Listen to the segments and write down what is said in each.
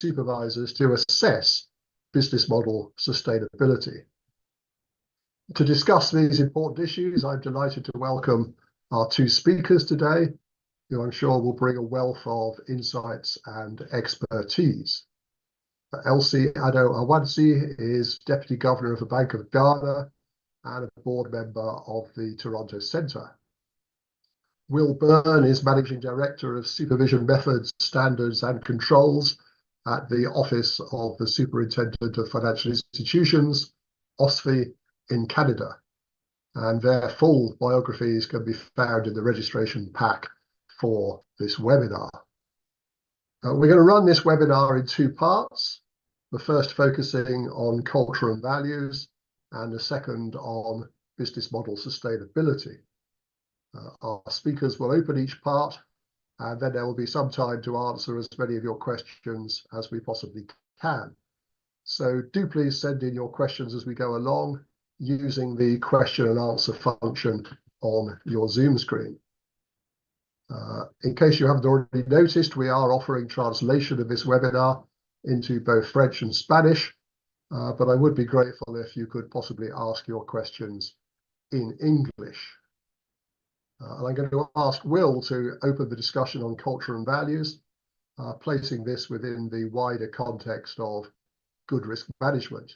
supervisors to assess business model sustainability. To discuss these important issues, I'm delighted to welcome our two speakers today, who I'm sure will bring a wealth of insights and expertise. Elsie Ado-Awansi is Deputy Governor of the Bank of Ghana and a board member of the Toronto Centre. Will Byrne is Managing Director of Supervision Methods, Standards and Controls at the Office of the Superintendent of Financial Institutions, OSFI, in Canada. And their full biographies can be found in the registration pack for this webinar. We're going to run this webinar in two parts, the first focusing on culture and values, and the second on business model sustainability. Our speakers will open each part, and then there will be some time to answer as many of your questions as we possibly can. So do please send in your questions as we go along using the question and answer function on your Zoom screen. In case you haven't already noticed, we are offering translation of this webinar into both French and Spanish, but I would be grateful if you could possibly ask your questions in English. And I'm going to ask Will to open the discussion on culture and values, placing this within the wider context of good risk management.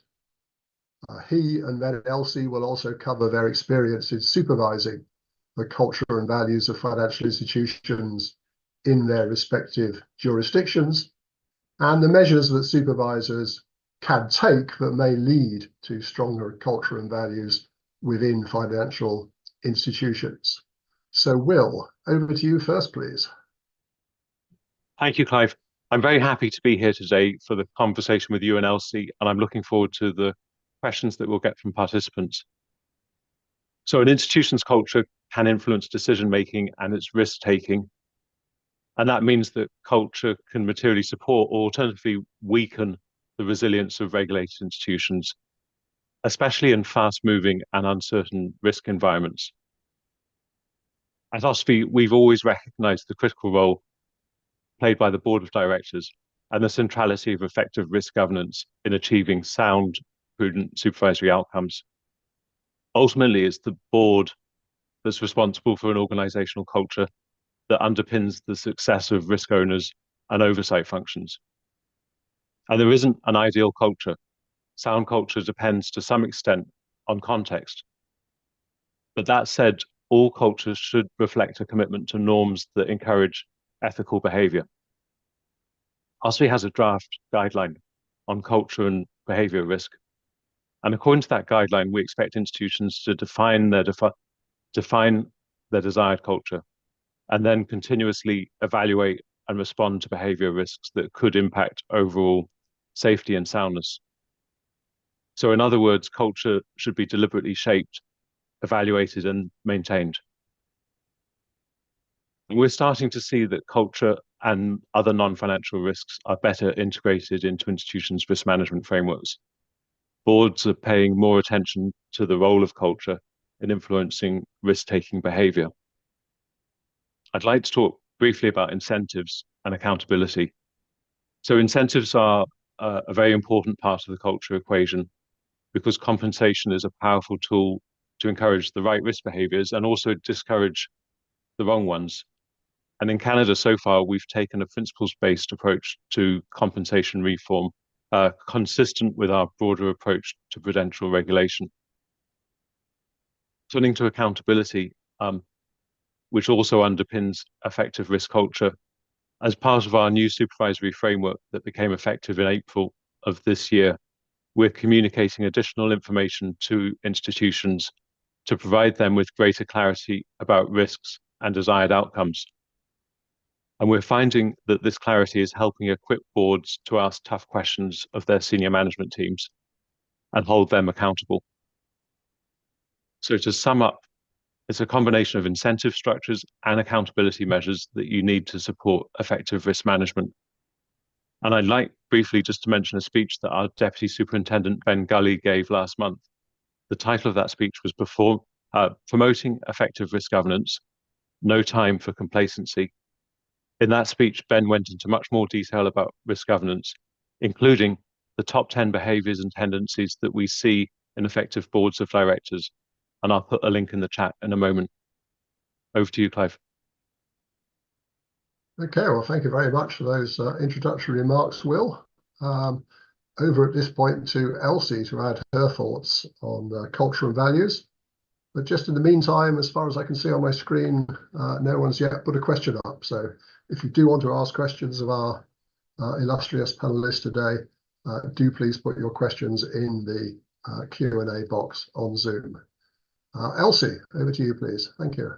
He and then Elsie will also cover their experience in supervising the culture and values of financial institutions in their respective jurisdictions, and the measures that supervisors can take that may lead to stronger culture and values within financial institutions. So Will, over to you first, please. Thank you, Clive. I'm very happy to be here today for the conversation with you and Elsie, and I'm looking forward to the questions that we'll get from participants. So an institution's culture can influence decision-making and its risk-taking. And that means that culture can materially support or alternatively weaken the resilience of regulated institutions, especially in fast-moving and uncertain risk environments. At OSFI, we've always recognized the critical role played by the board of directors and the centrality of effective risk governance in achieving sound, prudent supervisory outcomes. Ultimately, it's the board that's responsible for an organizational culture that underpins the success of risk owners and oversight functions. And there isn't an ideal culture. Sound culture depends to some extent on context. But that said, all cultures should reflect a commitment to norms that encourage ethical behavior. OSFI has a draft guideline on culture and behavior risk. And according to that guideline, we expect institutions to define their desired culture and then continuously evaluate and respond to behavior risks that could impact overall safety and soundness. So in other words, culture should be deliberately shaped, evaluated and maintained. And we're starting to see that culture and other non-financial risks are better integrated into institutions' risk management frameworks. Boards are paying more attention to the role of culture in influencing risk-taking behavior. I'd like to talk briefly about incentives and accountability. So incentives are a very important part of the culture equation because compensation is a powerful tool to encourage the right risk behaviors and also discourage the wrong ones. And in Canada, so far, we've taken a principles-based approach to compensation reform, consistent with our broader approach to prudential regulation. Turning to accountability, which also underpins effective risk culture, as part of our new supervisory framework that became effective in April of this year, we're communicating additional information to institutions to provide them with greater clarity about risks and desired outcomes. And we're finding that this clarity is helping equip boards to ask tough questions of their senior management teams and hold them accountable. So to sum up, it's a combination of incentive structures and accountability measures that you need to support effective risk management. And I'd like briefly just to mention a speech that our Deputy Superintendent Ben Gully gave last month. The title of that speech was Promoting Effective Risk Governance, No Time for Complacency. In that speech, Ben went into much more detail about risk governance including the top 10 behaviors and tendencies that we see in effective boards of directors. And I'll put a link in the chat in a moment. Over to you, Clive. Okay, well, thank you very much for those introductory remarks, Will. Over at this point to Elsie to add her thoughts on culture and values. But just in the meantime, as far as I can see on my screen, no one's yet put a question up. So if you do want to ask questions of our illustrious panelists today, do please put your questions in the Q&A box on Zoom. Elsie, over to you, please. Thank you.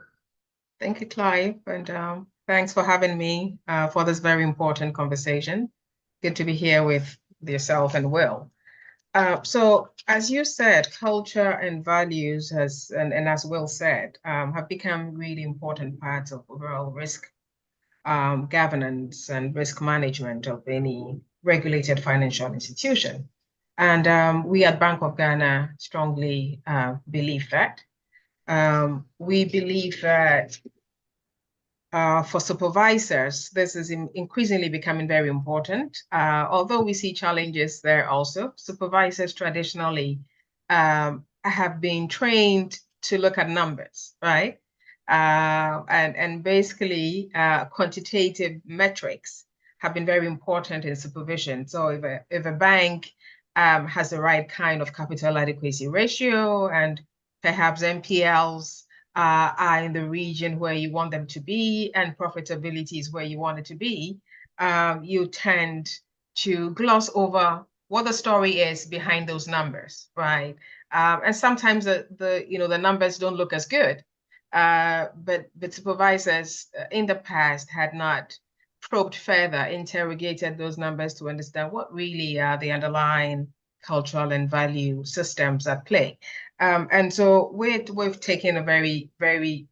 Thank you, Clive, and thanks for having me for this very important conversation. Good to be here with yourself and Will. So as you said, culture and values and as Will said, have become really important parts of overall risk governance and risk management of any regulated financial institution. And we at Bank of Ghana strongly believe that. We believe that for supervisors, this is increasingly becoming very important. Although we see challenges there also, supervisors traditionally have been trained to look at numbers, right? And basically quantitative metrics have been very important in supervision. So if a bank has the right kind of capital adequacy ratio and perhaps NPLs are in the region where you want them to be and profitability is where you want it to be, you tend to gloss over what the story is behind those numbers, right? And sometimes the numbers don't look as good, but supervisors in the past had not probed further, interrogated those numbers to understand what really are the underlying cultural and value systems at play. And so we've taken a very, very,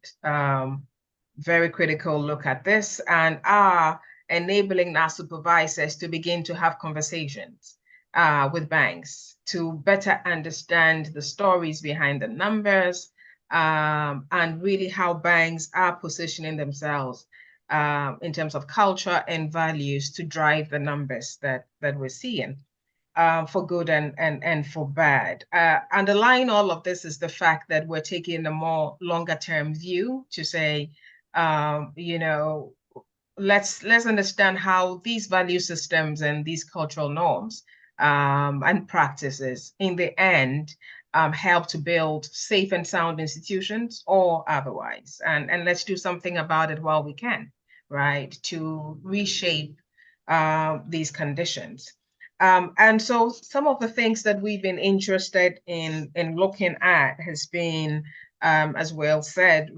very critical look at this and are enabling our supervisors to begin to have conversations with banks to better understand the stories behind the numbers and really how banks are positioning themselves in terms of culture and values to drive the numbers that we're seeing. For good and for bad. Underlying all of this is the fact that we're taking a more longer term view to say, let's understand how these value systems and these cultural norms and practices in the end help to build safe and sound institutions or otherwise. And let's do something about it while we can, right, to reshape these conditions. And so some of the things that we've been interested in looking at has been, as Will said,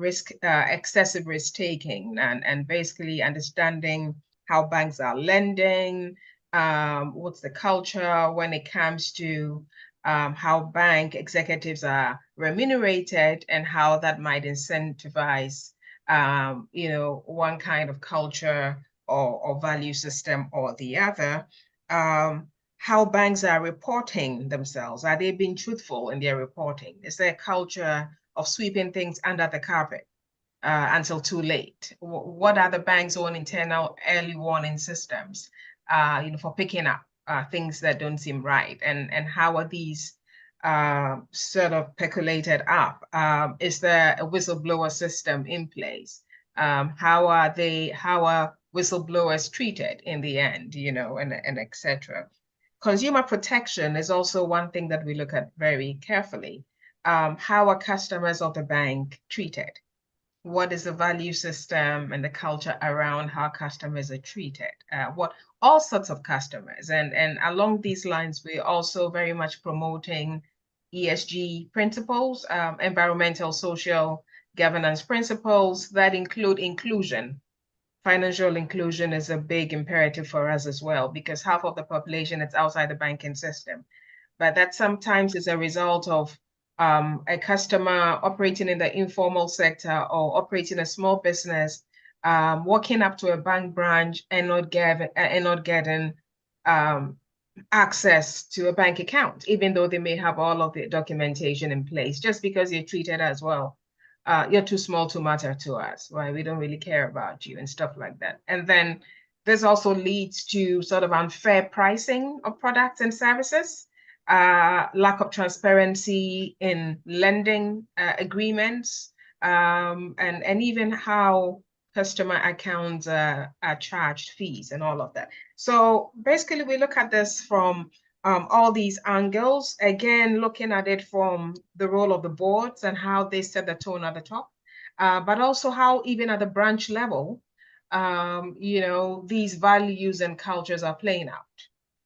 excessive risk taking and basically understanding how banks are lending, what's the culture when it comes to how bank executives are remunerated and how that might incentivize, one kind of culture or value system or the other. How banks are reporting themselves. Are they being truthful in their reporting? Is there a culture of sweeping things under the carpet until too late? What are the bank's own internal early warning systems, for picking up things that don't seem right? And how are these sort of percolated up? Is there a whistleblower system in place? How are whistleblowers treated in the end, and et cetera. Consumer protection is also one thing that we look at very carefully. How are customers of the bank treated? What is the value system and the culture around how customers are treated? All sorts of customers. And along these lines, we're also very much promoting ESG principles, environmental, social governance principles that include inclusion. Financial inclusion is a big imperative for us as well, because half of the population is outside the banking system. But that sometimes is a result of a customer operating in the informal sector or operating a small business, walking up to a bank branch and not getting access to a bank account, even though they may have all of the documentation in place, just because you're treated as well. You're too small to matter to us, right? We don't really care about you and stuff like that. And then This also leads to sort of unfair pricing of products and services, lack of transparency in lending agreements, and even how customer accounts are charged fees and all of that. So basically, we look at this from all these angles, again, looking at it from the role of the boards and how they set the tone at the top, but also how even at the branch level, these values and cultures are playing out.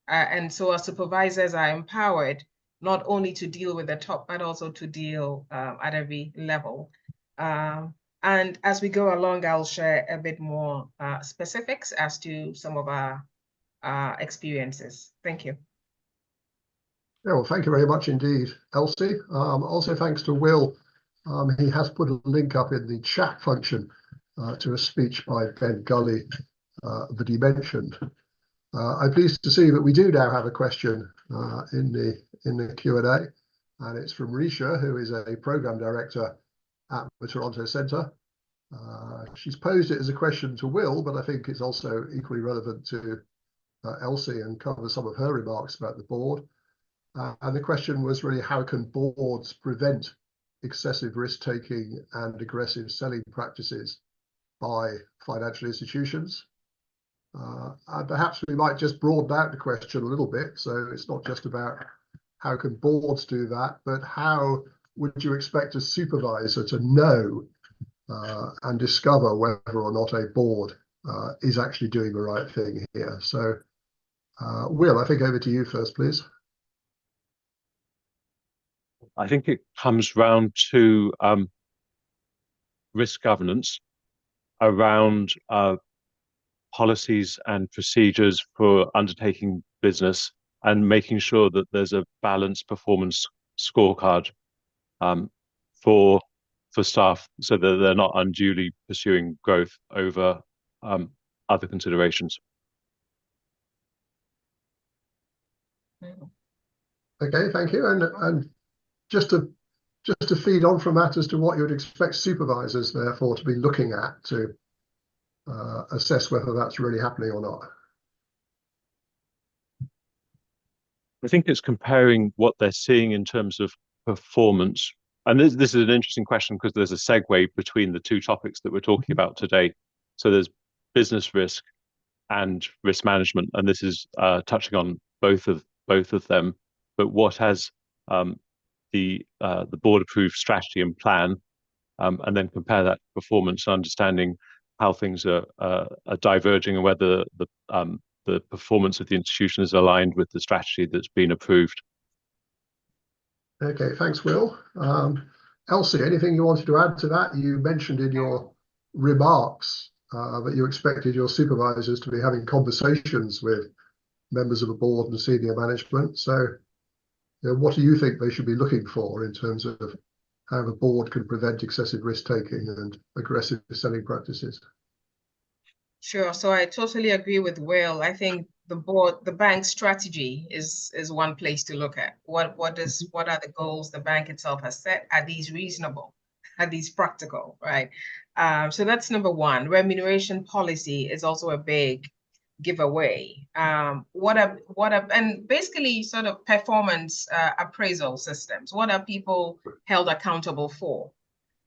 And so our supervisors are empowered not only to deal with the top, but also to deal at every level. And as we go along, I'll share a bit more specifics as to some of our experiences. Thank you. Yeah, well, thank you very much indeed, Elsie. Also, thanks to Will. He has put a link up in the chat function to a speech by Ben Gully that he mentioned. I'm pleased to see that we do now have a question in the Q&A, and it's from Risha, who is a program director at the Toronto Centre. She's posed it as a question to Will, but I think it's also equally relevant to Elsie and cover some of her remarks about the board. And the question was really, how can boards prevent excessive risk-taking and aggressive selling practices by financial institutions? And perhaps we might just broaden out the question a little bit. So it's not just about how can boards do that, but how would you expect a supervisor to know and discover whether or not a board is actually doing the right thing here? So Will, I think over to you first, please. I think it comes round to risk governance around policies and procedures for undertaking business and making sure that there's a balanced performance scorecard for staff, so that they're not unduly pursuing growth over other considerations. Okay, thank you. And just to feed on from that as to what you would expect supervisors, therefore, to be looking at to assess whether that's really happening or not. I think it's comparing what they're seeing in terms of performance. And this is an interesting question because there's a segue between the two topics that we're talking about today. So there's business risk and risk management, and this is touching on both of them. But what has the board approved strategy and plan, and then compare that to performance, understanding how things are diverging and whether the performance of the institution is aligned with the strategy that's been approved. Okay, thanks, Will. Elsie, anything you wanted to add to that? You mentioned in your remarks that you expected your supervisors to be having conversations with members of the board and senior management. So, what do you think they should be looking for in terms of how the board can prevent excessive risk-taking and aggressive selling practices? Sure. So I totally agree with Will. I think the bank strategy is one place to look at. What are the goals the bank itself has set? Are these reasonable? Are these practical? Right. So that's number one. Remuneration policy is also a big giveaway. And basically sort of performance appraisal systems. What are people held accountable for?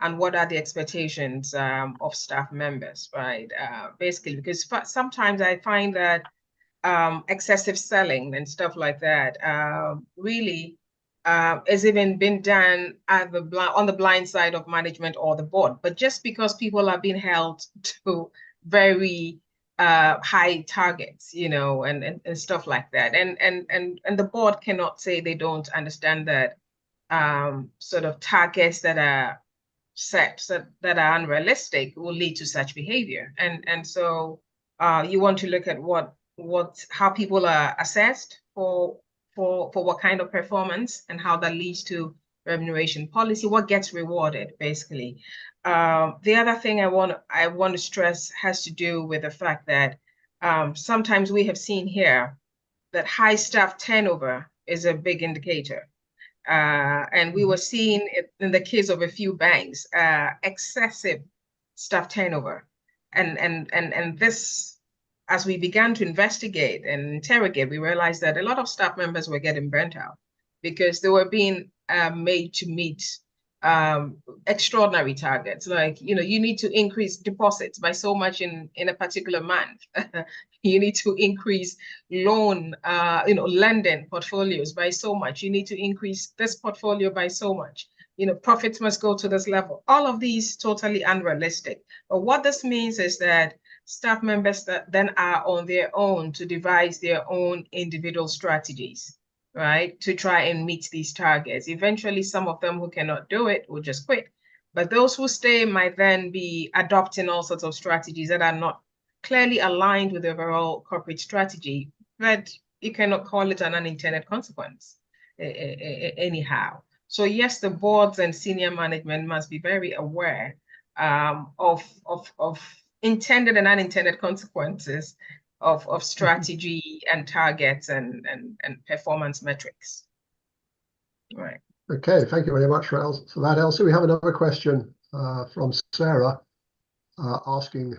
And what are the expectations of staff members, right? Basically, because sometimes I find that excessive selling and stuff like that really has even been done on the blind side of management or the board. But just because people are being held to very high targets, and stuff like that, and the board cannot say they don't understand that sort of targets that are set that are unrealistic will lead to such behavior, and so you want to look at how people are assessed for what kind of performance and how that leads to remuneration policy, what gets rewarded, basically. The other thing I want to stress has to do with the fact that sometimes we have seen here that high staff turnover is a big indicator. And we were seeing it in the case of a few banks, excessive staff turnover. And this as we began to investigate and interrogate, we realized that a lot of staff members were getting burnt out because they were being made to meet extraordinary targets. Like, you need to increase deposits by so much in a particular month. You need to increase lending portfolios by so much. You need to increase this portfolio by so much. Profits must go to this level. All of these totally unrealistic. But what this means is that staff members that then are on their own to devise their own individual strategies, right, to try and meet these targets. Eventually, some of them who cannot do it will just quit. But those who stay might then be adopting all sorts of strategies that are not clearly aligned with the overall corporate strategy, but you cannot call it an unintended consequence anyhow. So yes, the boards and senior management must be very aware of intended and unintended consequences of strategy and targets and performance metrics. Right. Okay, thank you very much for that, Elsie. We have another question from Sarah asking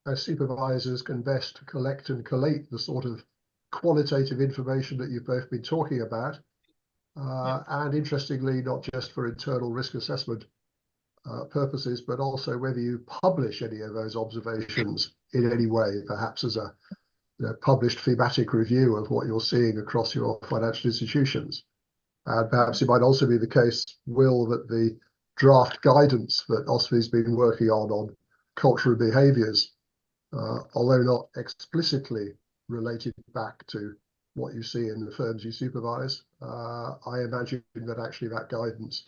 how supervisors can best collect and collate the sort of qualitative information that you've both been talking about. And interestingly, not just for internal risk assessment purposes, but also whether you publish any of those observations in any way, perhaps as a published thematic review of what you're seeing across your financial institutions. And perhaps it might also be the case, Will, that the draft guidance that OSFI's been working on cultural behaviours, although not explicitly related back to what you see in the firms you supervise, I imagine that actually that guidance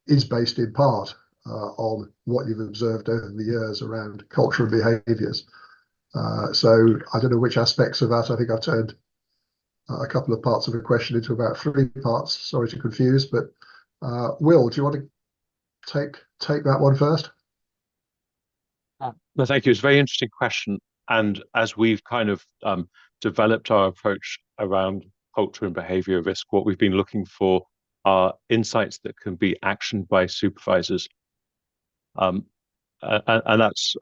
is based in part on what you've observed over the years around cultural behaviours. So I don't know which aspects of that. I think I've turned a couple of parts of the question into about 3 parts. Sorry to confuse, but Will, do you want to take that one first? No, thank you. It's a very interesting question. And as we've kind of developed our approach around culture and behavior risk, what we've been looking for are insights that can be actioned by supervisors. And that's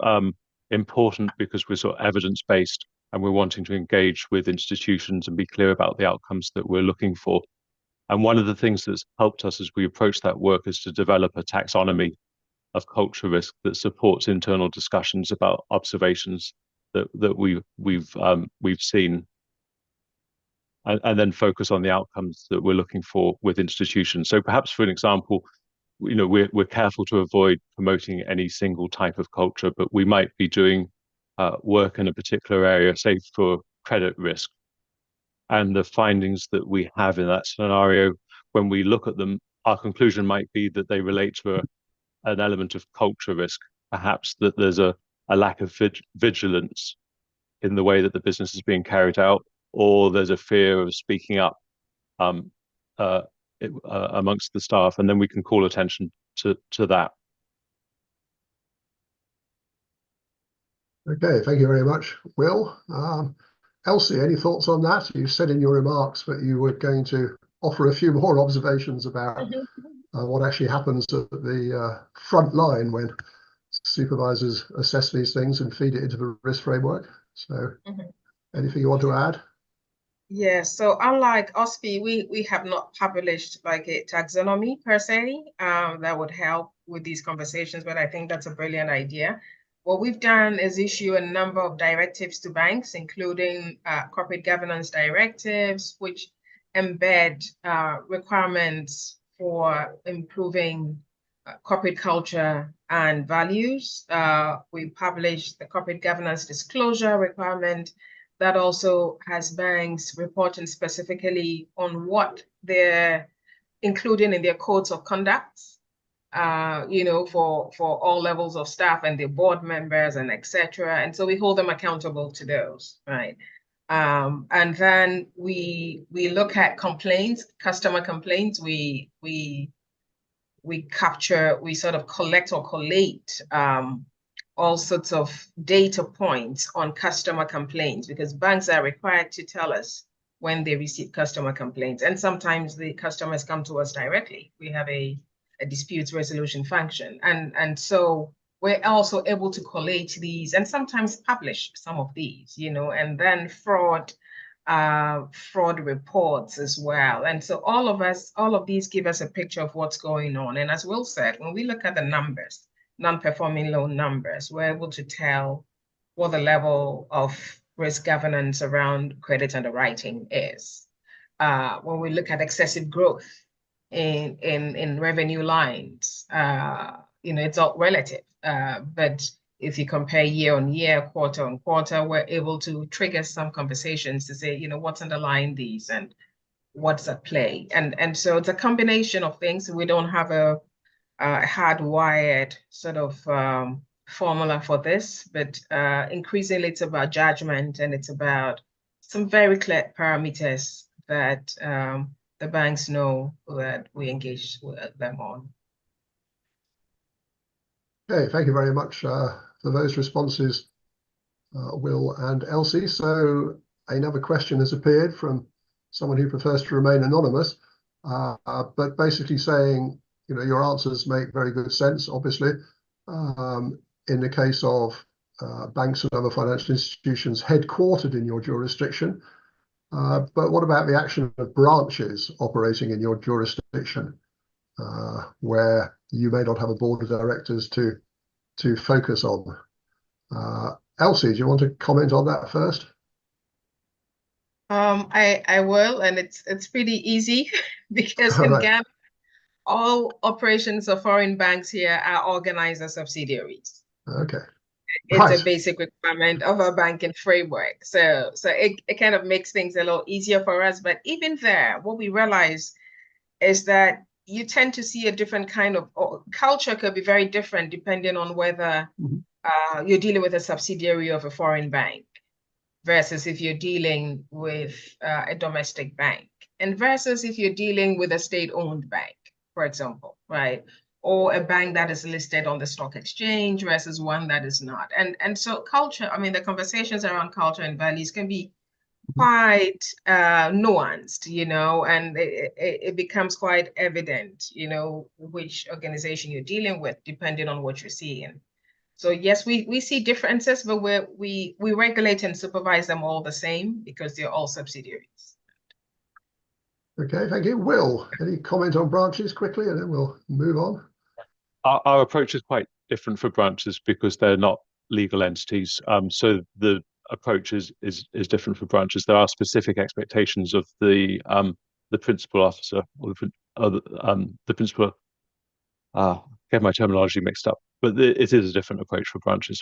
important because we're sort of evidence-based and we're wanting to engage with institutions and be clear about the outcomes that we're looking for. And one of the things that's helped us as we approach that work is to develop a taxonomy of culture risk that supports internal discussions about observations that we've seen, and then focus on the outcomes that we're looking for with institutions. So perhaps, for an example, we're careful to avoid promoting any single type of culture, but we might be doing work in a particular area, say for credit risk. And the findings that we have in that scenario, when we look at them, our conclusion might be that they relate to an element of culture risk, perhaps that there's a lack of vigilance in the way that the business is being carried out, or there's a fear of speaking up amongst the staff, and then we can call attention to that. Okay, thank you very much, Will. Elsie, any thoughts on that? You said in your remarks that you were going to offer a few more observations about what actually happens at the front line when supervisors assess these things and feed it into the risk framework. So anything you want to add? Yeah, so unlike OSFI, we have not published like a taxonomy per se that would help with these conversations, but I think that's a brilliant idea. What we've done is issue a number of directives to banks, including corporate governance directives, which embed requirements for improving corporate culture and values. We published the corporate governance disclosure requirement that also has banks reporting specifically on what they're including in their codes of conduct, for all levels of staff and their board members and etc. And so we hold them accountable to those, right? And then we look at complaints, customer complaints. We sort of collect or collate all sorts of data points on customer complaints, because banks are required to tell us when they receive customer complaints. And sometimes the customers come to us directly. We have a dispute resolution function. And so we're also able to collate these and sometimes publish some of these, and then fraud reports as well. And so all of these give us a picture of what's going on. And as Will said, when we look at the numbers, non-performing loan numbers, we're able to tell what the level of risk governance around credit underwriting is. When we look at excessive growth in revenue lines, it's all relative. But if you compare year on year, quarter on quarter, we're able to trigger some conversations to say, what's underlying these and what's at play. And so it's a combination of things. We don't have a hardwired sort of formula for this, but increasingly it's about judgment, and it's about some very clear parameters that the banks know that we engage with them on. Okay, thank you very much for those responses, Will and Elsie. So another question has appeared from someone who prefers to remain anonymous, but basically saying, your answers make very good sense, obviously, in the case of banks and other financial institutions headquartered in your jurisdiction. But what about the action of branches operating in your jurisdiction, where you may not have a board of directors to focus on? Elsie, do you want to comment on that first? I will, and it's pretty easy because in Ghana, all operations of foreign banks here are organized as subsidiaries. Okay. It's a basic requirement of our banking framework. So it kind of makes things a little easier for us. But even there, what we realize is that you tend to see a different kind of culture could be very different depending on whether you're dealing with a subsidiary of a foreign bank versus if you're dealing with a domestic bank, and versus if you're dealing with a state-owned bank, for example, right? Or a bank that is listed on the stock exchange versus one that is not. And so culture, the conversations around culture and values can be quite nuanced, and it becomes quite evident, which organization you're dealing with, depending on what you're seeing. So yes, we see differences, but we regulate and supervise them all the same because they're all subsidiaries. Okay, thank you. Will, any comment on branches quickly, and then we'll move on? Our approach is quite different for branches because they're not legal entities. So the approach is different for branches. There are specific expectations of the principal officer or the principal. Get my terminology mixed up, but it is a different approach for branches.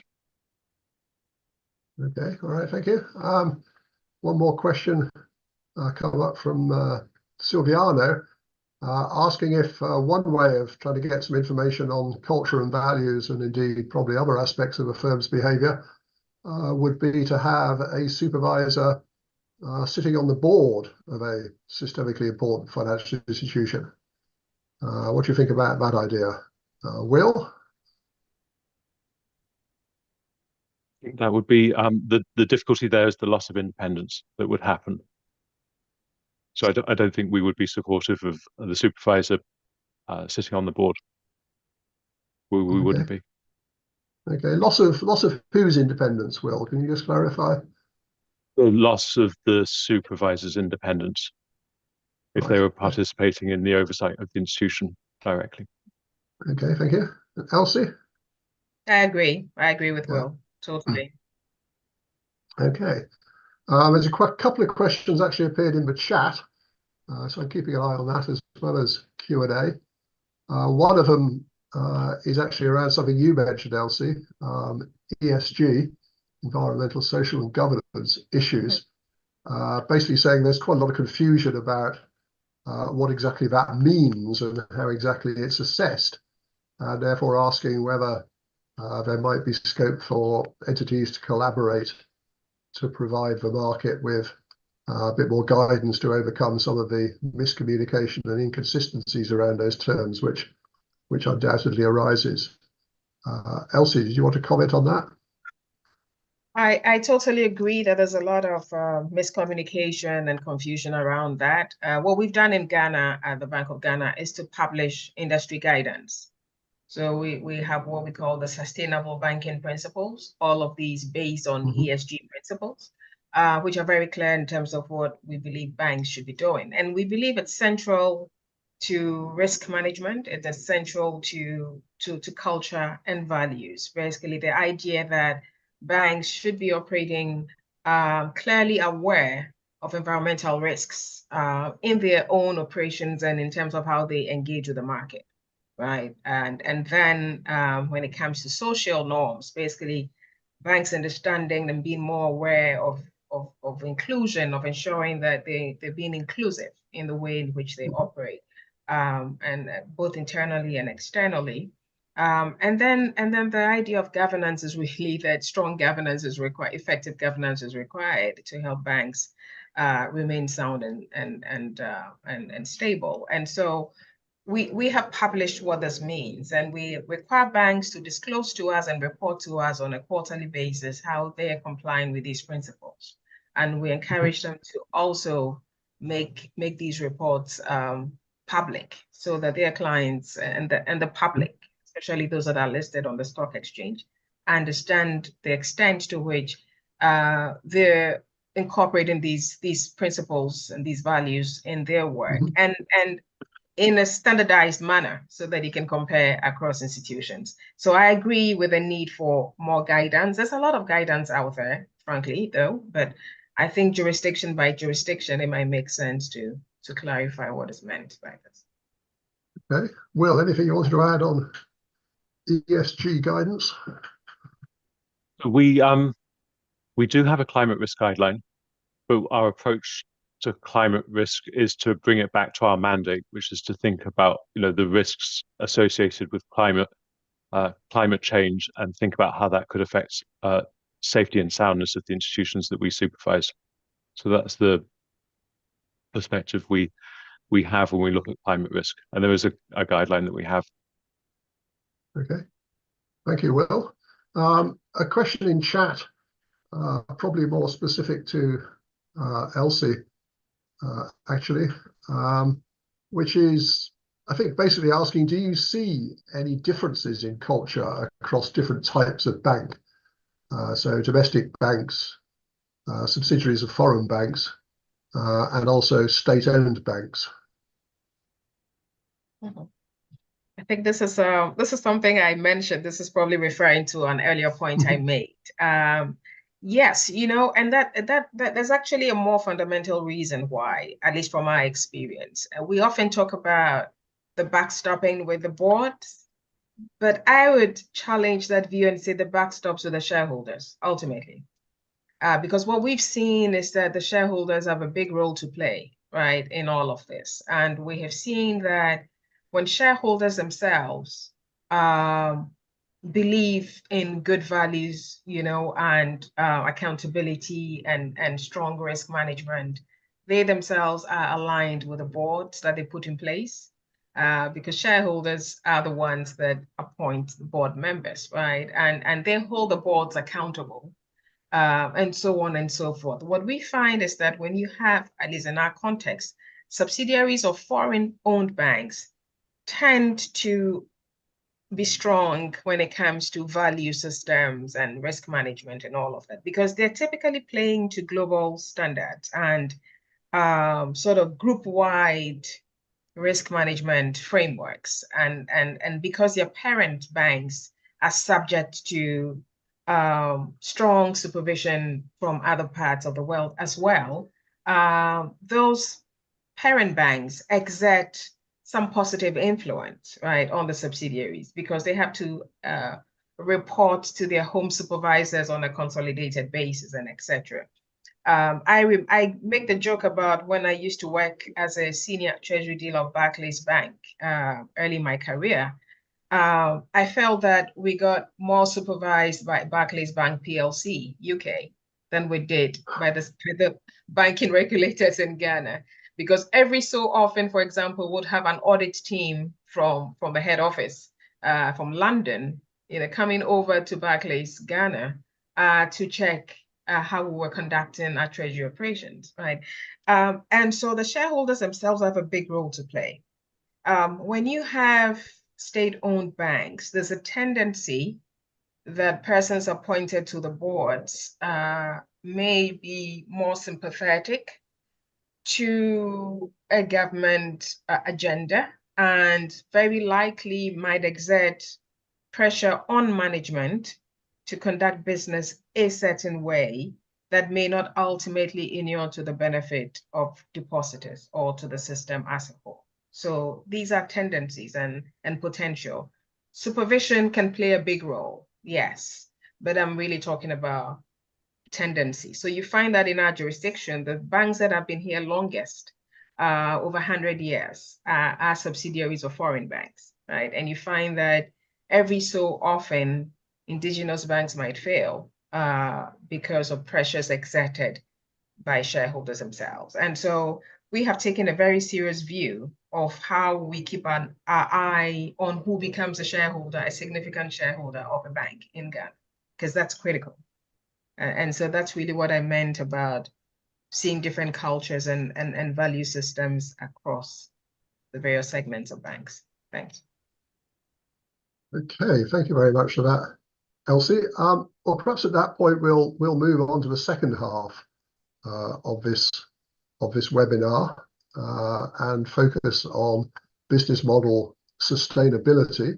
Okay, all right, thank you. One more question come up from Silviano, asking if one way of trying to get some information on culture and values, and indeed probably other aspects of a firm's behavior, would be to have a supervisor sitting on the board of a systemically important financial institution. What do you think about that idea? Will? That would be the difficulty there is the loss of independence that would happen. So I don't think we would be supportive of the supervisor sitting on the board. We wouldn't be. Okay, loss of whose independence, Will? Can you just clarify? The loss of the supervisor's independence if they were participating in the oversight of the institution directly. Okay, thank you. Elsie? I agree with Will, totally. Okay. There's a couple of questions actually appeared in the chat, so I'm keeping an eye on that as well as Q&A. One of them is actually around something you mentioned, Elsie, ESG, environmental, social and governance issues, basically saying there's quite a lot of confusion about what exactly that means and how exactly it's assessed, and therefore asking whether there might be scope for entities to collaborate to provide the market with a bit more guidance to overcome some of the miscommunication and inconsistencies around those terms, which undoubtedly arises. Elsie, did you want to comment on that? I totally agree that there's a lot of miscommunication and confusion around that. What we've done in Ghana at the Bank of Ghana is to publish industry guidance So we have what we call the sustainable banking principles, all of these based on ESG principles, which are very clear in terms of what we believe banks should be doing. And we believe it's central to risk management. It's essential to culture and values. Basically, the idea that banks should be operating clearly aware of environmental risks in their own operations and in terms of how they engage with the market, right? And then when it comes to social norms, basically banks understanding and being more aware of inclusion, of ensuring that they're being inclusive in the way in which they operate, and both internally and externally. And then the idea of governance is really that strong governance is required, effective governance is required to help banks remain sound and stable. And so we have published what this means, and we require banks to disclose to us and report to us on a quarterly basis how they are complying with these principles. And we encourage them to also make these reports public, so that their clients and the public, especially those that are listed on the stock exchange, understand the extent to which they're incorporating these principles and these values in their work, and in a standardized manner, so that you can compare across institutions. So I agree with the need for more guidance. There's a lot of guidance out there, frankly, though, but I think jurisdiction by jurisdiction, it might make sense to clarify what is meant by this. Okay. Will, anything you wanted to add on ESG guidance? We do have a climate risk guideline, but our approach to climate risk is to bring it back to our mandate, which is to think about the risks associated with climate change, and think about how that could affect safety and soundness of the institutions that we supervise. So that's the perspective we have when we look at climate risk, and there is a guideline that we have. Okay, thank you, Will. A question in chat, probably more specific to Elsie, actually, which is, I think, basically asking, do you see any differences in culture across different types of bank? So domestic banks, subsidiaries of foreign banks, and also state-owned banks. I think this is something I mentioned. This is probably referring to an earlier point I made. Yes, and that there's actually a more fundamental reason why, at least from my experience. We often talk about the backstopping with the board, but I would challenge that view and say the backstops with the shareholders, ultimately. Because what we've seen is that the shareholders have a big role to play, right, in all of this. And we have seen that when shareholders themselves believe in good values, and accountability and strong risk management, they themselves are aligned with the boards that they put in place, because shareholders are the ones that appoint the board members, right? And they hold the boards accountable, and so on and so forth. What we find is that when you have, at least in our context, subsidiaries of foreign-owned banks tend to be strong when it comes to value systems and risk management and all of that, because they're typically playing to global standards and sort of group-wide risk management frameworks. And because their parent banks are subject to strong supervision from other parts of the world as well, those parent banks exert some positive influence, right, on the subsidiaries, because they have to report to their home supervisors on a consolidated basis, and etc. I make the joke about when I used to work as a senior treasury dealer of Barclays Bank early in my career. I felt that we got more supervised by Barclays Bank PLC UK than we did by the banking regulators in Ghana, because every so often, for example, would have an audit team from the head office from London, coming over to Barclays Ghana to check how we were conducting our treasury operations, right? And so the shareholders themselves have a big role to play. When you have state-owned banks, there's a tendency that persons appointed to the boards may be more sympathetic to a government agenda, and very likely might exert pressure on management to conduct business a certain way that may not ultimately inure to the benefit of depositors or to the system as a whole. So these are tendencies and potential. Supervision can play a big role, yes, but I'm really talking about tendency. So you find that in our jurisdiction, the banks that have been here longest, over 100 years, are subsidiaries of foreign banks, right? And you find that every so often, indigenous banks might fail because of pressures exerted by shareholders themselves. And so we have taken a very serious view of how we keep our eye on who becomes a shareholder, a significant shareholder of a bank in Ghana, because that's critical. And so that's really what I meant about seeing different cultures and value systems across the various segments of banks. Thanks. Okay, thank you very much for that, Elsie. Well, perhaps at that point we'll move on to the second half of this webinar and focus on business model sustainability.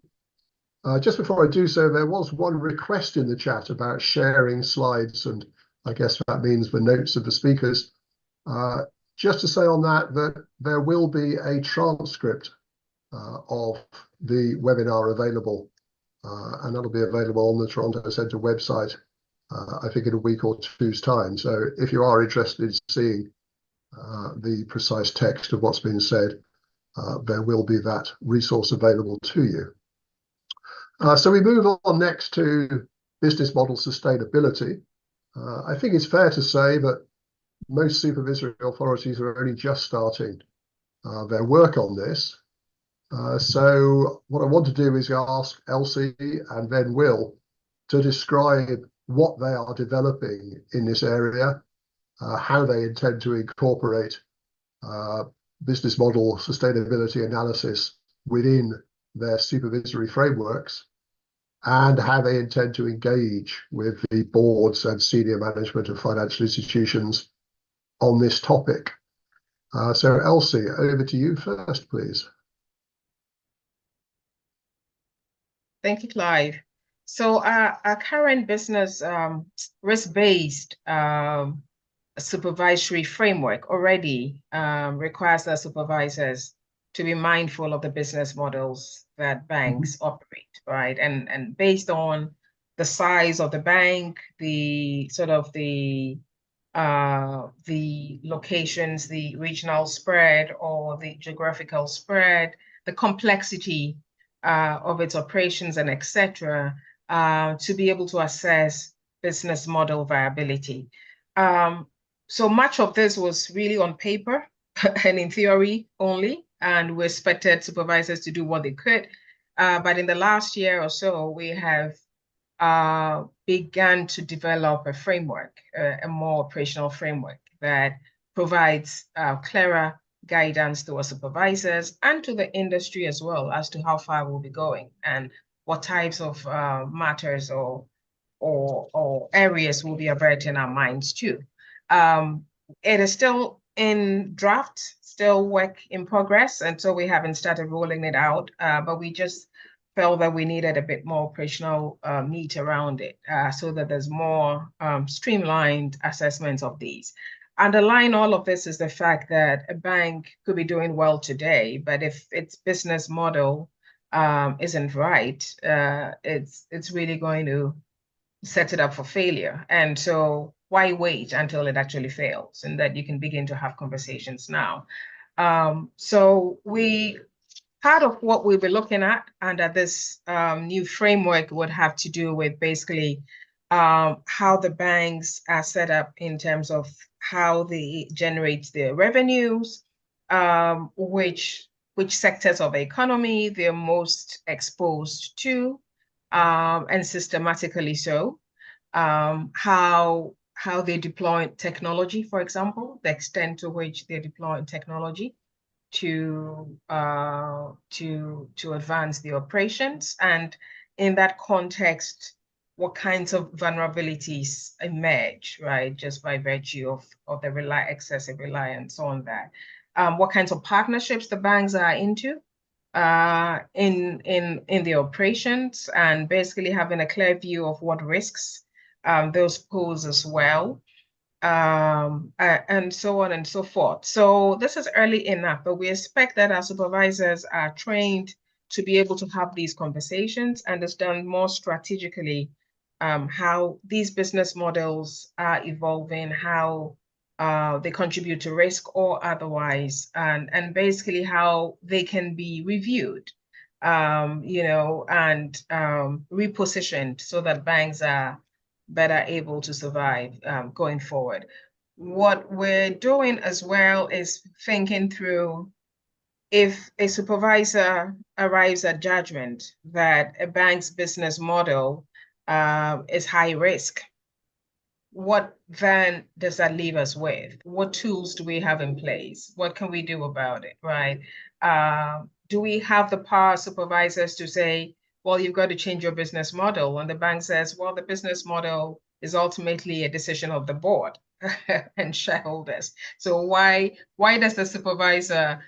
Just before I do so, there was one request in the chat about sharing slides, and I guess that means the notes of the speakers. Just to say on that there will be a transcript of the webinar available, and that'll be available on the Toronto Centre website, I think in a week or two's time. So if you are interested in seeing the precise text of what's been said, there will be that resource available to you. So we move on next to business model sustainability. I think it's fair to say that most supervisory authorities are only just starting their work on this. So what I want to do is ask Elsie and then Will to describe what they are developing in this area, how they intend to incorporate business model sustainability analysis within their supervisory frameworks, and how they intend to engage with the boards and senior management of financial institutions on this topic. So Elsie, over to you first, please. Thank you, Clive. So our current business risk-based supervisory framework already requires our supervisors to be mindful of the business models that banks operate, right? And based on the size of the bank, the sort of the locations, the regional spread or the geographical spread, the complexity of its operations and etc., to be able to assess business model viability. So much of this was really on paper and in theory only, and we expected supervisors to do what they could. But in the last year or so, we have began to develop a framework, a more operational framework that provides clearer guidance to our supervisors and to the industry as well as to how far we'll be going and what types of matters or areas we'll be averting our minds to. It is still in draft, still work in progress, and so we haven't started rolling it out, but we just felt that we needed a bit more operational meat around it so that there's more streamlined assessments of these. Underlying all of this is the fact that a bank could be doing well today, but if its business model isn't right, it's really going to set it up for failure. And so why wait until it actually fails, and that you can begin to have conversations now. So part of what we'll be looking at under this new framework would have to do with basically how the banks are set up in terms of how they generate their revenues, which sectors of the economy they're most exposed to, and systematically so, how they deploy technology, for example, the extent to which they're deploying technology, to advance the operations, and in that context, what kinds of vulnerabilities emerge, right, just by virtue of the excessive reliance on that. What kinds of partnerships the banks are into in the operations, and basically having a clear view of what risks those pose as well, and so on and so forth. So this is early enough, but we expect that our supervisors are trained to be able to have these conversations, understand more strategically how these business models are evolving, how they contribute to risk or otherwise, and basically how they can be reviewed, and repositioned so that banks are better able to survive going forward. What we're doing as well is thinking through, if a supervisor arrives at judgment that a bank's business model is high risk, what then does that leave us with? What tools do we have in place? What can we do about it, right? Do we have the power, supervisors, to say, well, you've got to change your business model? And the bank says, well, the business model is ultimately a decision of the board and shareholders. So why does the supervisor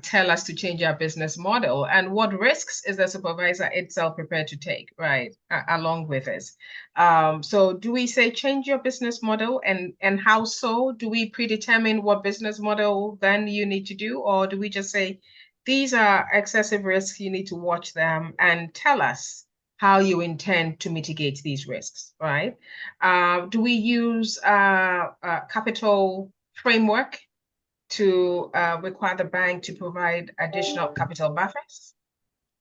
tell us to change our business model? And what risks is the supervisor itself prepared to take, right, along with this? So do we say change your business model, and how so? Do we predetermine what business model then you need to do? Or do we just say, these are excessive risks, you need to watch them and tell us how you intend to mitigate these risks, right? Do we use a capital framework to require the bank to provide additional capital buffers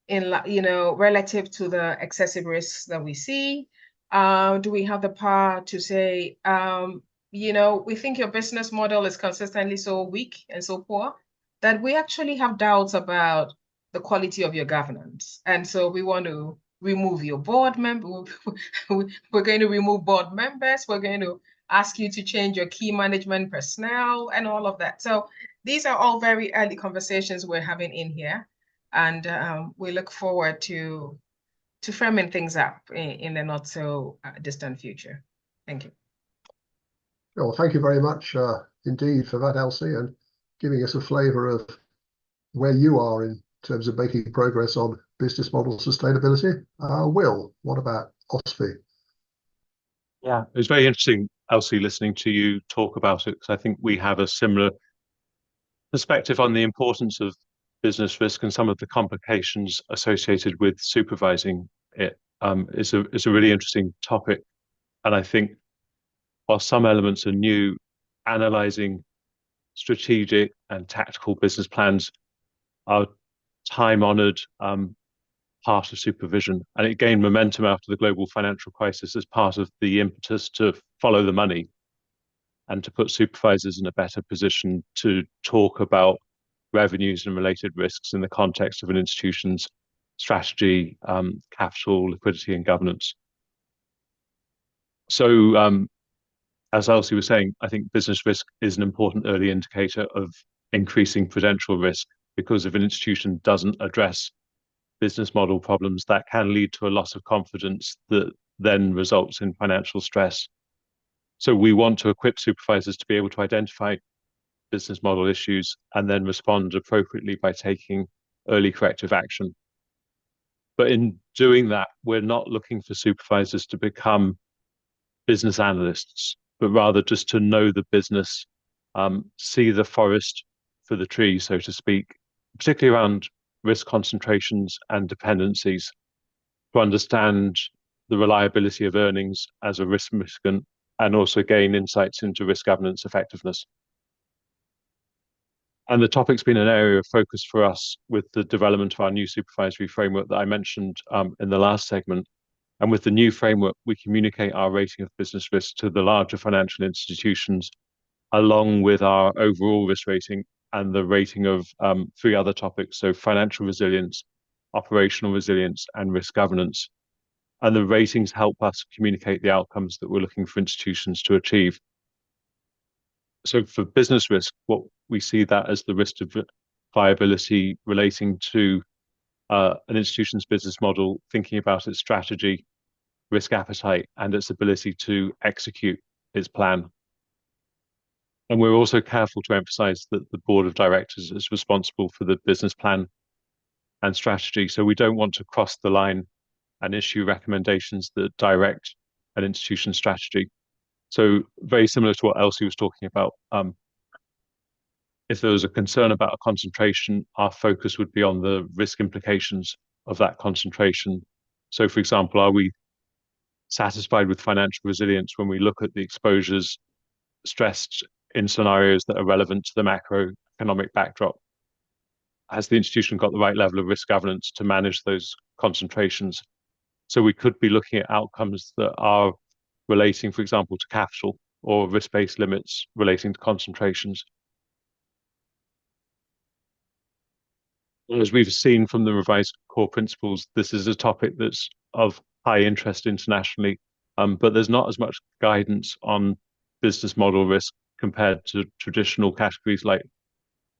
relative to the excessive risks that we see? Do we have the power to say, we think your business model is consistently so weak and so poor that we actually have doubts about the quality of your governance, and so we want to remove your board member. We're going to remove board members. We're going to ask you to change your key management personnel and all of that. So these are all very early conversations we're having in here, and we look forward to framing things up in the not so distant future. Thank you. Well, thank you very much indeed for that, Elsie, and giving us a flavour of where you are in terms of making progress on business model sustainability. Will, what about OSFI? Yeah, it was very interesting, Elsie, listening to you talk about it, because I think we have a similar perspective on the importance of business risk and some of the complications associated with supervising it. It's a really interesting topic. And I think while some elements are new, analysing strategic and tactical business plans are time-honoured part of supervision, and it gained momentum after the global financial crisis as part of the impetus to follow the money and to put supervisors in a better position to talk about revenues and related risks in the context of an institution's strategy, capital, liquidity, and governance. So as Elsie was saying, I think business risk is an important early indicator of increasing prudential risk, because if an institution doesn't address business model problems, that can lead to a loss of confidence that then results in financial stress. So we want to equip supervisors to be able to identify business model issues and then respond appropriately by taking early corrective action. But in doing that, we're not looking for supervisors to become business analysts, but rather just to know the business, see the forest for the trees, so to speak, particularly around risk concentrations and dependencies, to understand the reliability of earnings as a risk mitigant, and also gain insights into risk governance effectiveness. And the topic's been an area of focus for us with the development of our new supervisory framework that I mentioned in the last segment. And with the new framework, we communicate our rating of business risk to the larger financial institutions, along with our overall risk rating and the rating of 3 other topics, so financial resilience, operational resilience, and risk governance. And the ratings help us communicate the outcomes that we're looking for institutions to achieve. So for business risk, what we see that as the risk of viability relating to an institution's business model, thinking about its strategy, risk appetite, and its ability to execute its plan. And we're also careful to emphasize that the board of directors is responsible for the business plan and strategy. So we don't want to cross the line and issue recommendations that direct an institution's strategy. So very similar to what Elsie was talking about. If there was a concern about a concentration, our focus would be on the risk implications of that concentration. So for example, are we satisfied with financial resilience when we look at the exposures stressed in scenarios that are relevant to the macroeconomic backdrop? Has the institution got the right level of risk governance to manage those concentrations? So we could be looking at outcomes that are relating, for example, to capital or risk-based limits relating to concentrations. As we've seen from the revised core principles, this is a topic that's of high interest internationally, but there's not as much guidance on business model risk compared to traditional categories like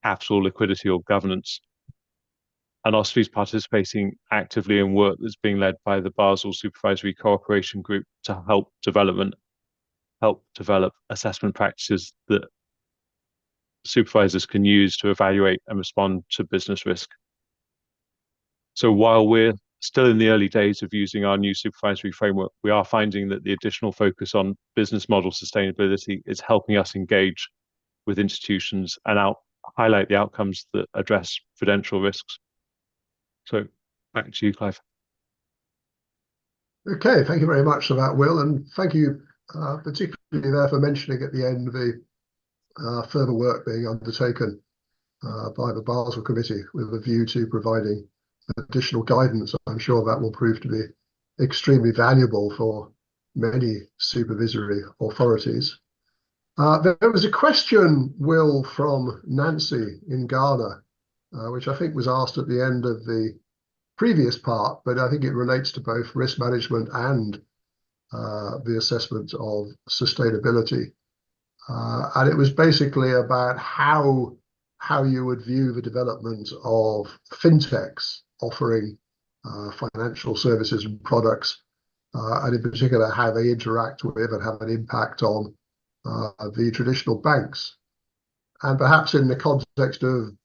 capital, liquidity, or governance. And OSFI is participating actively in work that's being led by the Basel Supervisory Cooperation Group to help develop assessment practices that supervisors can use to evaluate and respond to business risk. So while we're still in the early days of using our new supervisory framework, we are finding that the additional focus on business model sustainability is helping us engage with institutions and highlight the outcomes that address prudential risks. So back to you, Clive. Okay, thank you very much for that, Will, and thank you particularly there for mentioning at the end the further work being undertaken by the Basel Committee with a view to providing additional guidance. I'm sure that will prove to be extremely valuable for many supervisory authorities. There was a question, Will, from Nancy in Ghana, which I think was asked at the end of the previous part, but I think it relates to both risk management and the assessment of sustainability. And it was basically about how you would view the development of fintechs offering financial services and products, and in particular how they interact with and have an impact on the traditional banks. And perhaps in the context of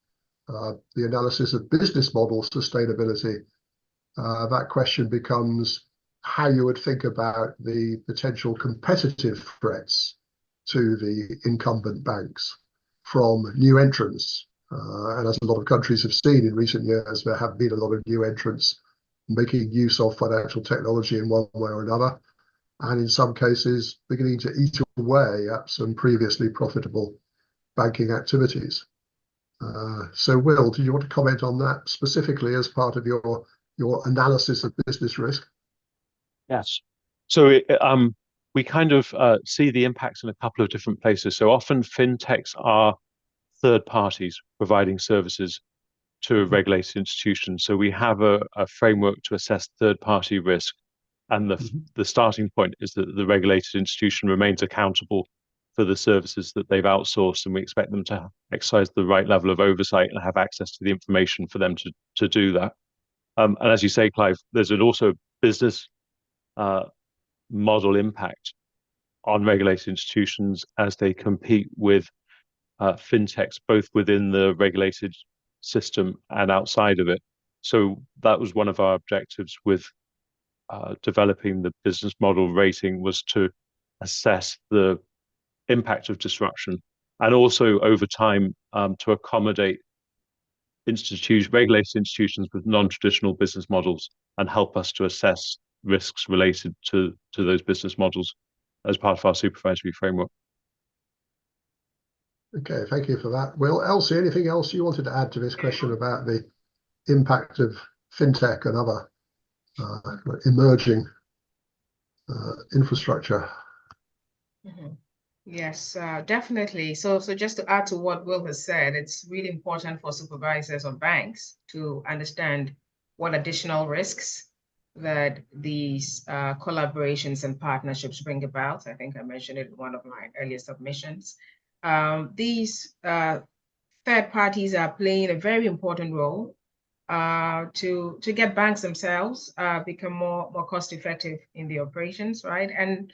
the analysis of business model sustainability, that question becomes how you would think about the potential competitive threats to the incumbent banks from new entrants. And as a lot of countries have seen in recent years, there have been a lot of new entrants making use of financial technology in one way or another, and in some cases beginning to eat away at some previously profitable banking activities. So Will, do you want to comment on that specifically as part of your analysis of business risk? Yes. So we kind of see the impacts in a couple of different places. So often fintechs are third parties providing services to a regulated institution. So we have a framework to assess third-party risk. And the starting point is that the regulated institution remains accountable for the services that they've outsourced, and we expect them to exercise the right level of oversight and have access to the information for them to do that. And as you say, Clive, there's also business model impact on regulated institutions as they compete with fintechs, both within the regulated system and outside of it. So that was one of our objectives with developing the business model rating, was to assess the impact of disruption, and also over time to accommodate regulated institutions with non-traditional business models and help us to assess risks related to those business models as part of our supervisory framework. Okay, thank you for that, Will. Elsie, anything else you wanted to add to this question about the impact of fintech and other emerging infrastructure? Yes, definitely. So just to add to what Will has said, it's really important for supervisors of banks to understand what additional risks that these collaborations and partnerships bring about. I think I mentioned it in one of my earlier submissions. These third parties are playing a very important role to get banks themselves become more cost effective in the operations, right? And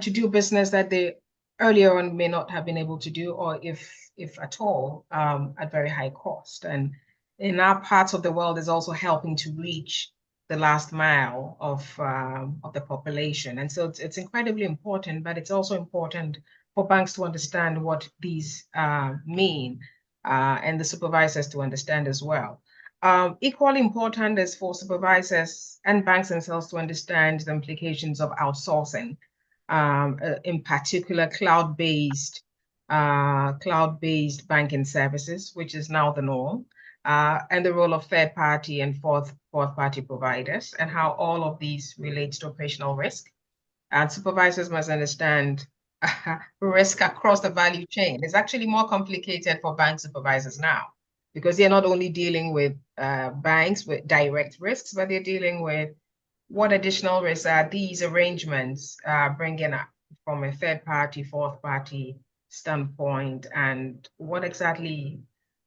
to do business that they earlier on may not have been able to do, or if at all, at very high cost. And in our parts of the world is also helping to reach the last mile of the population. And so it's incredibly important, but it's also important for banks to understand what these mean, and the supervisors to understand as well. Equally important is for supervisors and banks themselves to understand the implications of outsourcing, in particular cloud-based banking services, which is now the norm, and the role of third-party and fourth-party providers, and how all of these relate to operational risk. And supervisors must understand risk across the value chain. It's actually more complicated for bank supervisors now, because they're not only dealing with banks with direct risks, but they're dealing with what additional risks are these arrangements bringing up from a third party, fourth party standpoint, and what exactly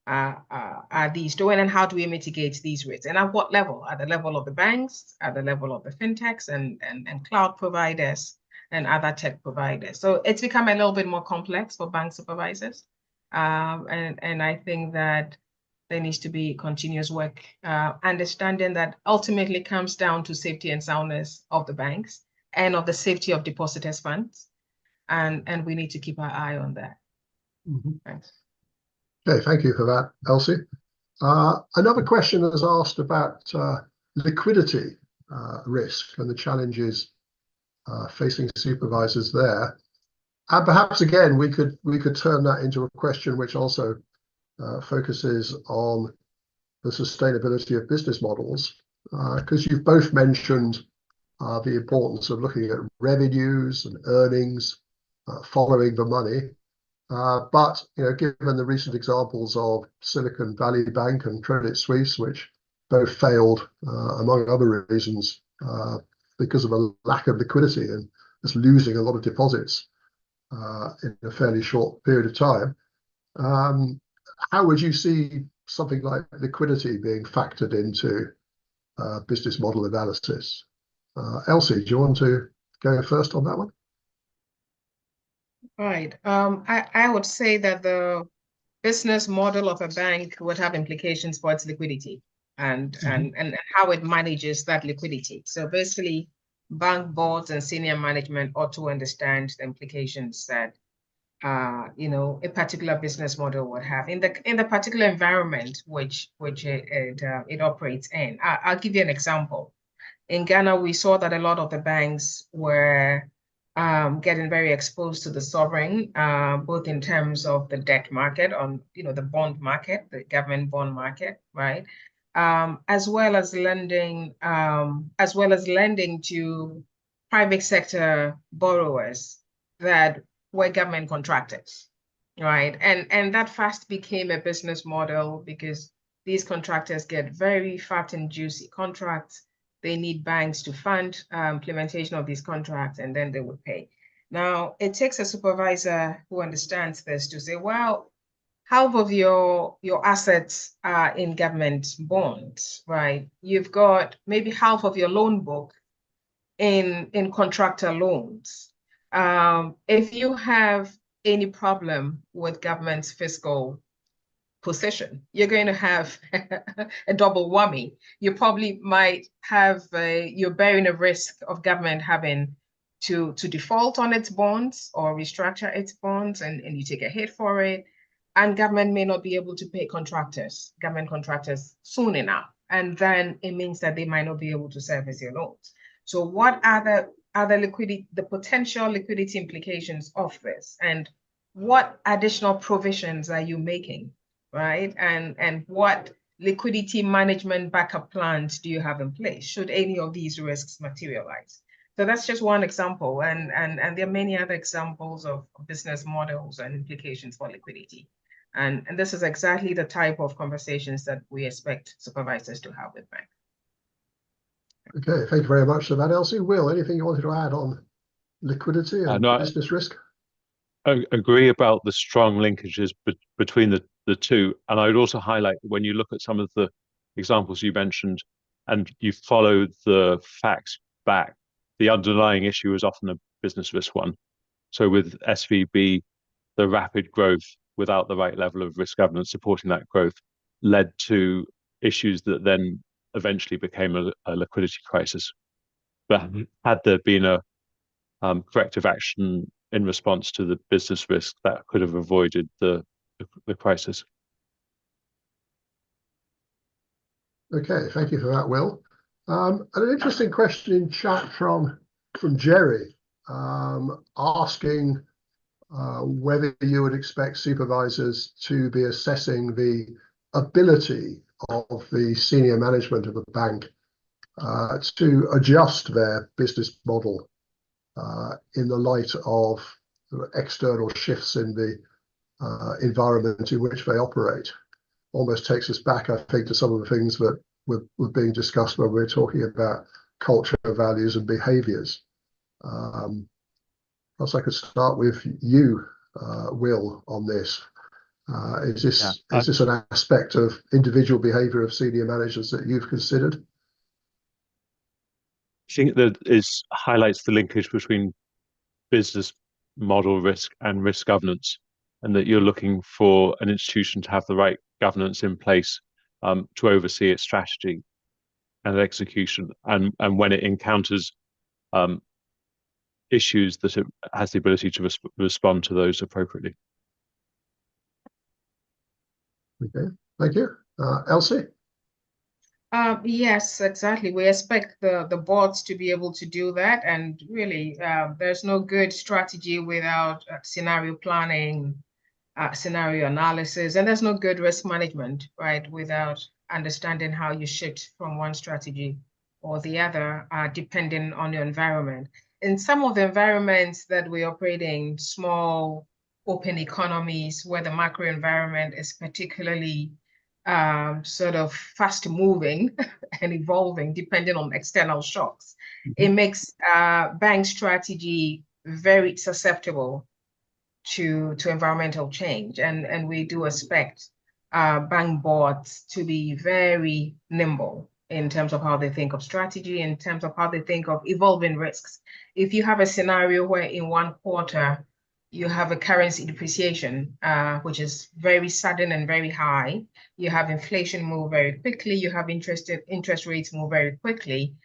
are these doing, and how do we mitigate these risks, and at what level? At the level of the banks, at the level of the fintechs and cloud providers and other tech providers. So it's become a little bit more complex for bank supervisors. And I think that there needs to be continuous work, understanding that ultimately comes down to safety and soundness of the banks and of the safety of depositors' funds. And we need to keep our eye on that. Mm-hmm. Thanks. Okay, thank you for that, Elsie. Another question is asked about liquidity risk and the challenges facing supervisors there. And perhaps again, we could turn that into a question which also focuses on the sustainability of business models, because you've both mentioned the importance of looking at revenues and earnings, following the money. But given the recent examples of Silicon Valley Bank and Credit Suisse, which both failed, among other reasons, because of a lack of liquidity and just losing a lot of deposits in a fairly short period of time. How would you see something like liquidity being factored into business model analysis? Elsie, do you want to go first on that one? Right. I would say that the business model of a bank would have implications for its liquidity and how it manages that liquidity. So basically, bank boards and senior management ought to understand the implications that a particular business model would have in the particular environment which it operates in. I'll give you an example. In Ghana, we saw that a lot of the banks were getting very exposed to the sovereign, both in terms of the debt market, on the bond market, the government bond market, right, as well as lending to private sector borrowers that were government contractors, right? And that fast became a business model because these contractors get very fat and juicy contracts. They need banks to fund implementation of these contracts, and then they would pay. Now, it takes a supervisor who understands this to say, well, half of your assets are in government bonds, right? You've got maybe half of your loan book in contractor loans. If you have any problem with government's fiscal position, you're going to have a double whammy. You probably might have, you're bearing a risk of government having to default on its bonds or restructure its bonds, and you take a hit for it. And government may not be able to pay government contractors soon enough. And then it means that they might not be able to service your loans. So what are the potential liquidity implications of this? And what additional provisions are you making, right? And what liquidity management backup plans do you have in place should any of these risks materialize? So that's just one example. And there are many other examples of business models and implications for liquidity. And this is exactly the type of conversations that we expect supervisors to have with banks. Okay, thank you very much for that, Elsie. Will, anything you wanted to add on liquidity and business risk? I agree about the strong linkages between the the two. And I would also highlight when you look at some of the examples you mentioned and you follow the facts back, the underlying issue is often a business risk one. So with SVB, the rapid growth without the right level of risk governance supporting that growth led to issues that then eventually became a liquidity crisis. But had there been a corrective action in response to the business risk, that could have avoided the crisis. Okay, thank you for that, Will. And an interesting question in chat from Jerry, asking whether you would expect supervisors to be assessing the ability of the senior management of a bank to adjust their business model in the light of external shifts in the environment in which they operate. Almost takes us back, I think, to some of the things that were being discussed when we were talking about culture, values, and behaviours. Perhaps I could start with you, Will, on this. Is this an aspect of individual behaviour of senior managers that you've considered? I think that highlights the linkage between business model risk and risk governance, and that you're looking for an institution to have the right governance in place to oversee its strategy and execution, and when it encounters issues, that it has the ability to respond to those appropriately. Okay, thank you. Elsie? Yes, exactly. We expect the boards to be able to do that. And really, there's no good strategy without scenario planning, scenario analysis, and there's no good risk management, right, without understanding how you shift from one strategy or the other, depending on your environment. In some of the environments that we operate in, small open economies where the macro environment is particularly sort of fast moving and evolving depending on external shocks, it makes bank strategy very susceptible to environmental change. And we do expect bank boards to be very nimble in terms of how they think of strategy, in terms of how they think of evolving risks. If you have a scenario where in one quarter you have a currency depreciation, which is very sudden and very high, you have inflation move very quickly, you have interest rates move very quickly,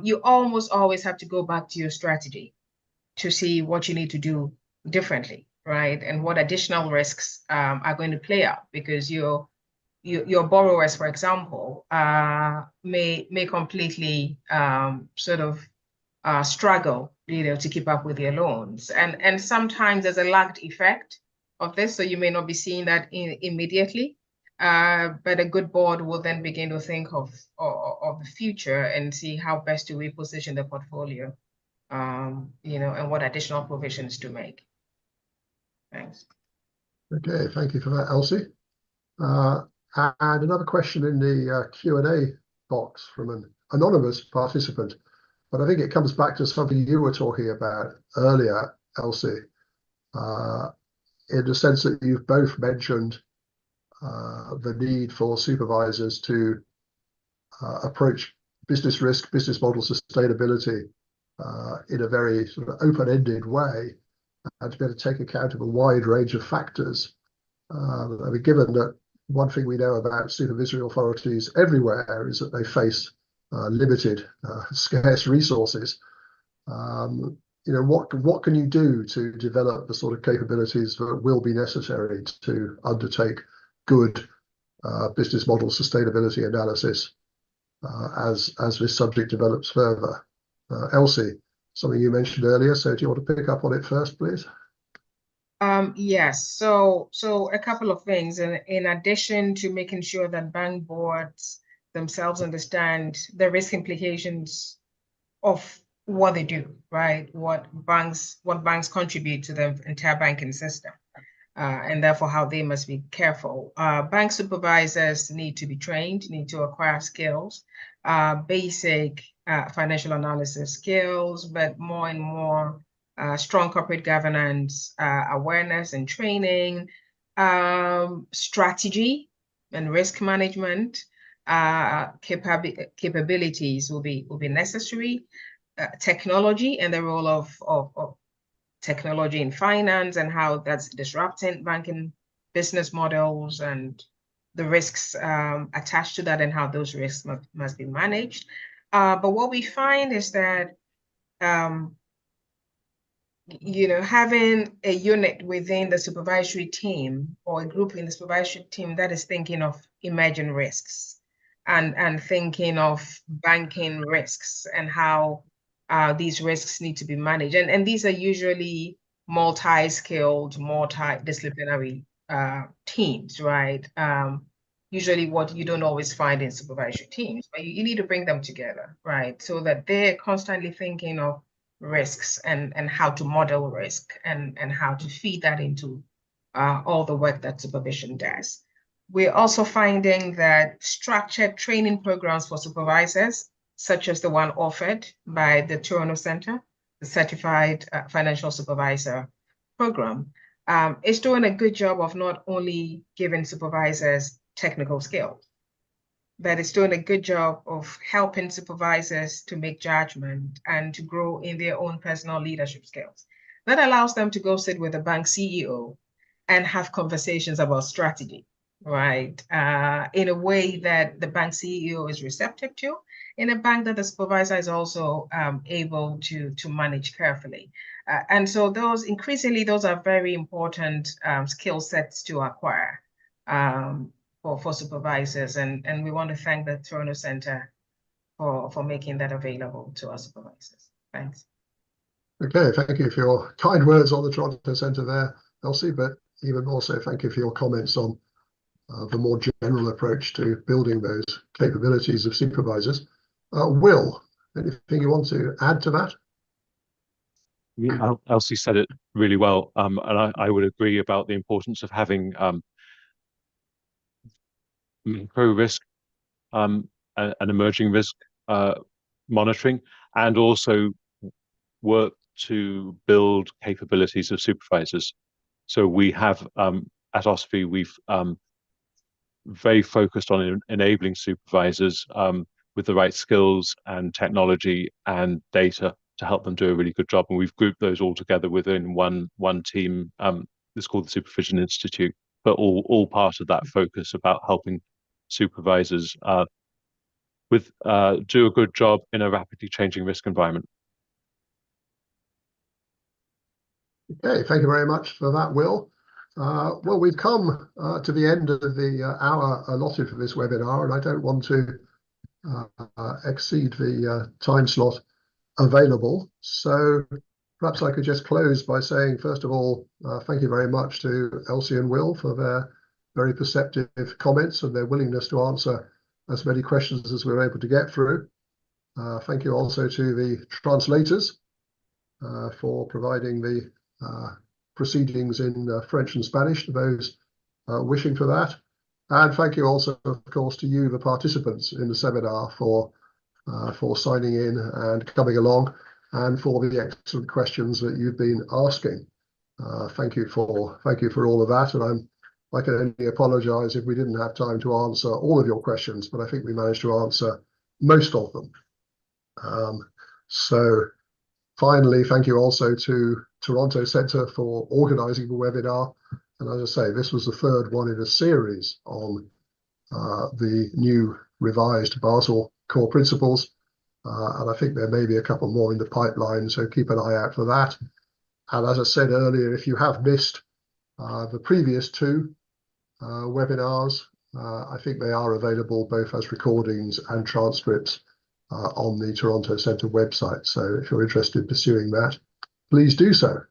you almost always have to go back to your strategy to see what you need to do differently, right? And what additional risks are going to play out, because your borrowers, for example, may completely sort of struggle, to keep up with their loans. And sometimes there's a lagged effect of this, so you may not be seeing that immediately. But a good board will then begin to think of the future and see how best to reposition the portfolio, and what additional provisions to make. Thanks. Okay, thank you for that, Elsie. And another question in the Q&A box from an anonymous participant, but I think it comes back to something you were talking about earlier, Elsie, in the sense that you've both mentioned the need for supervisors to approach business risk, business model sustainability in a very sort of open-ended way, and to be able to take account of a wide range of factors. I mean, given that one thing we know about supervisory authorities everywhere is that they face limited, scarce resources. What can you do to develop the sort of capabilities that will be necessary to undertake good business model sustainability analysis as this subject develops further? Elsie, something you mentioned earlier, so do you want to pick up on it first, please? Yes, so a couple of things. In addition to making sure that bank boards themselves understand the risk implications of what they do, right? What banks contribute to the entire banking system, and therefore how they must be careful. Bank supervisors need to be trained, need to acquire skills, basic financial analysis skills, but more and more strong corporate governance awareness and training, strategy and risk management capabilities will be necessary. Technology and the role of technology in finance and how that's disrupting banking business models and the risks attached to that and how those risks must be managed. But what we find is that having a unit within the supervisory team or a group in the supervisory team that is thinking of emerging risks and thinking of banking risks and how these risks need to be managed. And these are usually multi-skilled, multidisciplinary teams, right? Usually what you don't always find in supervisory teams, but you need to bring them together, right? So that they're constantly thinking of risks and how to model risk and how to feed that into all the work that supervision does. We're also finding that structured training programs for supervisors, such as the one offered by the Toronto Center, the Certified Financial Supervisor Program, is doing a good job of not only giving supervisors technical skills, but it's doing a good job of helping supervisors to make judgment and to grow in their own personal leadership skills. That allows them to go sit with the bank CEO and have conversations about strategy, right? In a way that the bank CEO is receptive to, in a bank that the supervisor is also able to manage carefully. And so those are very important skill sets to acquire for supervisors. And we want to thank the Toronto Center for making that available to our supervisors. Thanks. Okay, thank you for your kind words on the Toronto Center there, Elsie, but even more so, thank you for your comments on the more general approach to building those capabilities of supervisors. Will, anything you want to add to that? Yeah, Elsie said it really well, and I would agree about the importance of having macro risk and emerging risk monitoring, and also work to build capabilities of supervisors. So we have at OSFI, we've very focused on enabling supervisors with the right skills and technology and data to help them do a really good job. And we've grouped those all together within one team. It's called the Supervision Institute, but all part of that focus about helping supervisors do a good job in a rapidly changing risk environment. Okay, thank you very much for that, Will. Well, we've come to the end of the hour allotted for this webinar, and I don't want to exceed the time slot available. So perhaps I could just close by saying, first of all, thank you very much to Elsie and Will for their very perceptive comments and their willingness to answer as many questions as we were able to get through. Thank you also to the translators for providing the proceedings in French and Spanish to those wishing for that. And thank you also, of course, to you, the participants in the seminar, for signing in and coming along, and for the excellent questions that you've been asking. Thank you for all of that, and I can only apologise if we didn't have time to answer all of your questions, but I think we managed to answer most of them. So finally, thank you also to Toronto Centre for organising the webinar. And as I say, this was the third one in a series on the new revised Basel core principles. And I think there may be a couple more in the pipeline, so keep an eye out for that. And as I said earlier, if you have missed the previous two webinars, I think they are available both as recordings and transcripts on the Toronto Centre website. So if you're interested in pursuing that, please do so.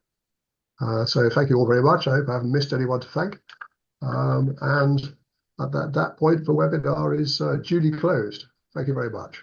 So thank you all very much. I hope I haven't missed anyone to thank. And at that point, the webinar is duly closed. Thank you very much.